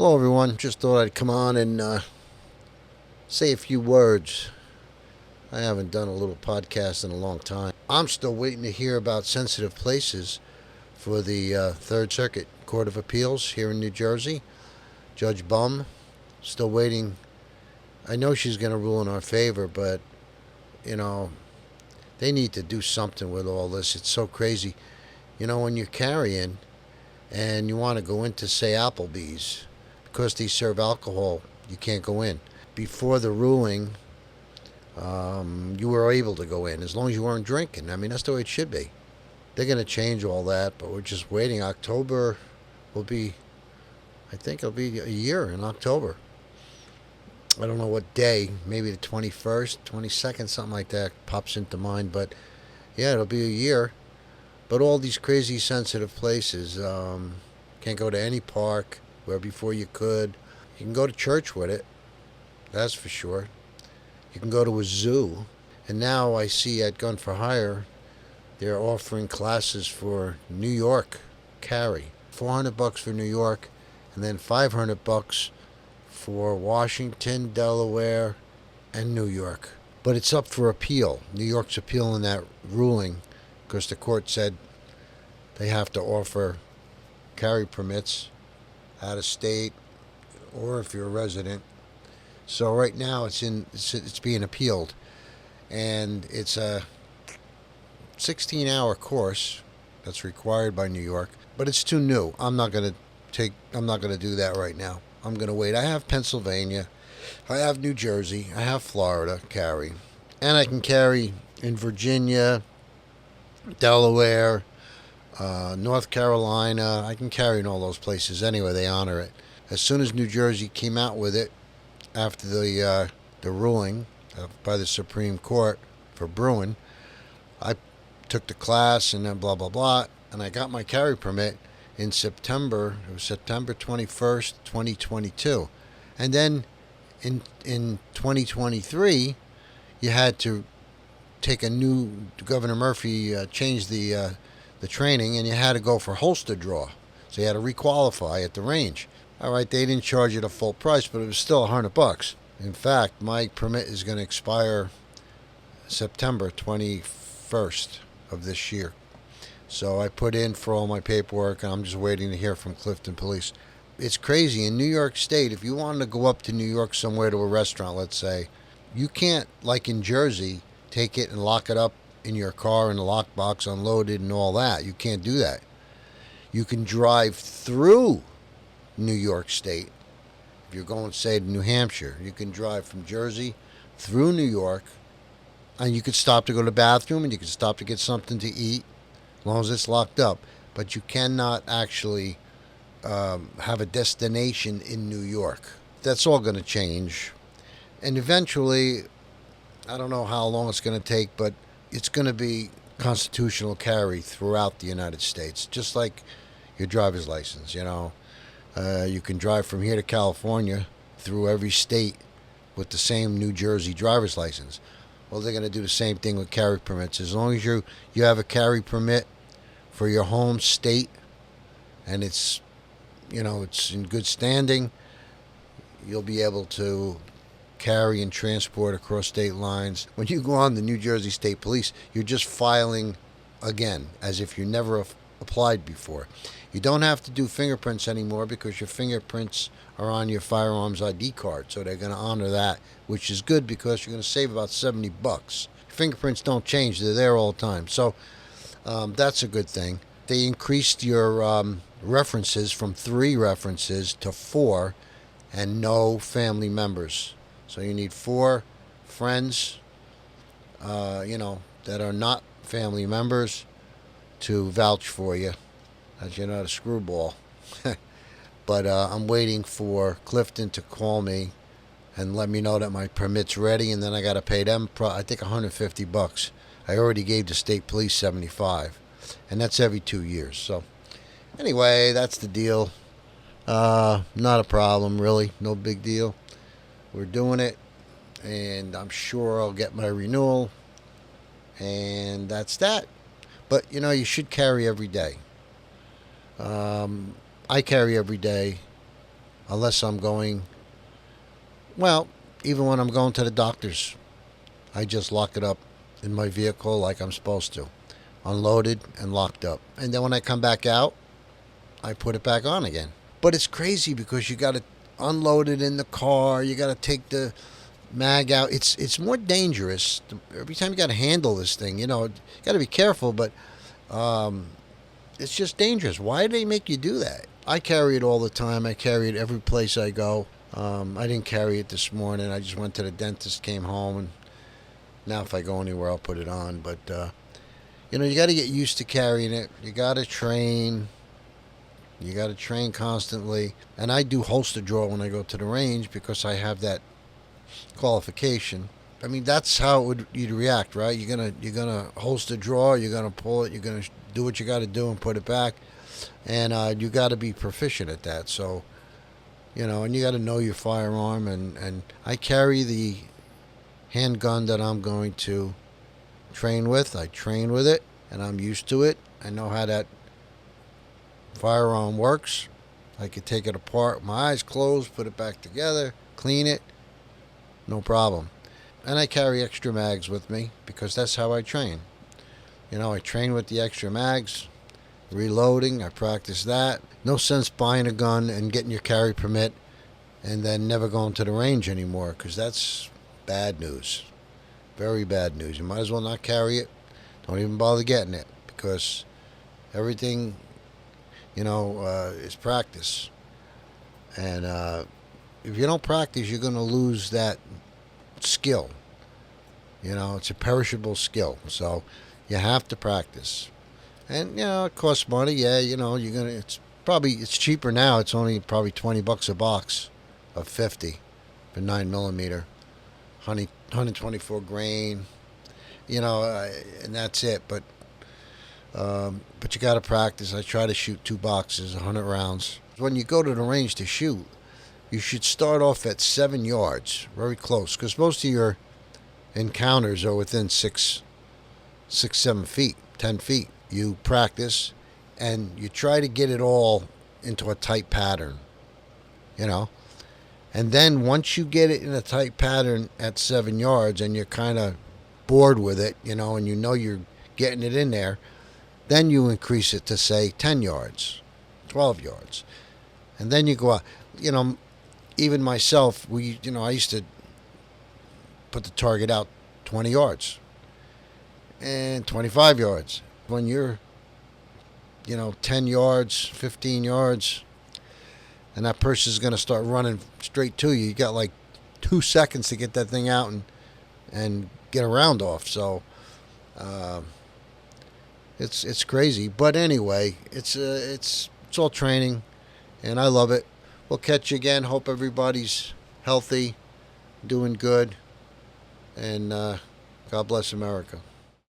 Hello, everyone. Just thought I'd come on and say a few words. I haven't done a little podcast in a long time. I'm still waiting to hear about sensitive places for the Third Circuit Court of Appeals here in New Jersey. Judge Bum, still waiting. I know she's going to rule in our favor, but, you know, they need to do something with all this. It's so crazy. You know, when you're carrying and you want to go into, say, Applebee's, because they serve alcohol, you can't go in. Before the ruling, you were able to go in as long as you weren't drinking. I mean, that's the way it should be. They're going to change all that, but we're just waiting. October will be, I think it'll be a year in October. I don't know what day, maybe the 21st, 22nd, something like that pops into mind. But yeah, it'll be a year. But all these crazy sensitive places, can't go to any park where before you could. You can go to church with it, that's for sure. You can go to a zoo. And now I see at Gun for Hire, they're offering classes for New York carry. $400 for New York, and then $500 for Washington, Delaware, and New York. But it's up for appeal. New York's appealing that ruling because the court said they have to offer carry permits out of state or if you're a resident. So right now it's being appealed, and it's a 16-hour course that's required by New York, but it's too new. I'm not going to do that right now. I'm going to wait. I have Pennsylvania, I have New Jersey, I have Florida carry, and I can carry in Virginia, Delaware, North Carolina. I can carry in all those places anyway. They honor it. As soon as New Jersey came out with it, after the ruling by the Supreme Court for Bruin, I took the class and then blah blah blah, and I got my carry permit in September. It was September 21st, 2022, and then in 2023, you had to take a new. Governor Murphy changed the training, and you had to go for holster draw, so you had to requalify at the range. All right, they didn't charge it a full price, but it was still $100. In fact, my permit is going to expire September 21st of this year. So I put in for all my paperwork, and I'm just waiting to hear from Clifton Police. It's crazy. In New York State, if you wanted to go up to New York somewhere to a restaurant, let's say, you can't, like in Jersey, take it and lock it up in your car in the lockbox, unloaded and all that. You can't do that. You can drive through New York State. If you're going, say, to New Hampshire, you can drive from Jersey through New York, and you could stop to go to the bathroom, and you could stop to get something to eat, as long as it's locked up. But you cannot actually have a destination in New York. That's all going to change. And eventually, I don't know how long it's going to take, but it's going to be constitutional carry throughout the United States, just like your driver's license, you know. You can drive from here to California through every state with the same New Jersey driver's license. Well, they're going to do the same thing with carry permits. As long as you have a carry permit for your home state and it's in good standing, you'll be able to carry and transport across state lines. When you go on the New Jersey State Police, you're just filing again as if you never applied before. You don't have to do fingerprints anymore because your fingerprints are on your firearms ID card, so they're going to honor that, which is good because you're going to save about $70. Fingerprints don't change; they're there all the time, so that's a good thing. They increased your references from 3 references to 4, and no family members. So you need 4 friends, that are not family members to vouch for you, as you're not a screwball. But I'm waiting for Clifton to call me and let me know that my permit's ready, and then I got to pay them, I think, $150. I already gave the state police $75, and that's every 2 years. So anyway, that's the deal. Not a problem, really. No big deal. We're doing it, and I'm sure I'll get my renewal, and that's that. But, you should carry every day. I carry every day unless I'm going, well, even when I'm going to the doctor's, I just lock it up in my vehicle like I'm supposed to, unloaded and locked up. And then when I come back out, I put it back on again. But it's crazy because you got to unload it in the car. You got to take the mag out. It's more dangerous every time you got to handle this thing. You got to be careful, but it's just dangerous. Why do they make you do that? I carry it all the time. I carry it every place I go. I didn't carry it this morning. I just went to the dentist, came home, and now if I go anywhere, I'll put it on. But you got to get used to carrying it. You got to train. You got to train constantly. And I do holster draw when I go to the range because I have that qualification. I mean, that's how you'd react, right? You're gonna holster draw. You're gonna pull it. You're gonna do what you got to do and put it back. And you got to be proficient at that. So, and you got to know your firearm. And I carry the handgun that I'm going to train with. I train with it, and I'm used to it. I know how that firearm works. I could take it apart with my eyes closed, put it back together, clean it, no problem. And I carry extra mags with me because that's how I train. I train with the extra mags, reloading, I practice that. No sense buying a gun and getting your carry permit and then never going to the range anymore because that's bad news. Very bad news. You might as well not carry it. Don't even bother getting it because everything, is practice. And if you don't practice, you're going to lose that skill. It's a perishable skill. So you have to practice. And, it costs money. Yeah, it's cheaper now. It's only probably $20 a box of 50 for 9mm. 124 grain, and that's it. But you got to practice. I try to shoot 2 boxes, 100 rounds. When you go to the range to shoot, you should start off at 7 yards, very close, because most of your encounters are within 7 feet, 10 feet. You practice, and you try to get it all into a tight pattern, And then once you get it in a tight pattern at 7 yards and you're kind of bored with it, and you're getting it in there, then you increase it to, say, 10 yards, 12 yards. And then you go out. Even myself, I used to put the target out 20 yards and 25 yards. When you're, 10 yards, 15 yards, and that person's going to start running straight to you, you got like 2 seconds to get that thing out and get a round off. So it's crazy. But anyway, it's all training, and I love it. We'll catch you again. Hope everybody's healthy, doing good, and God bless America.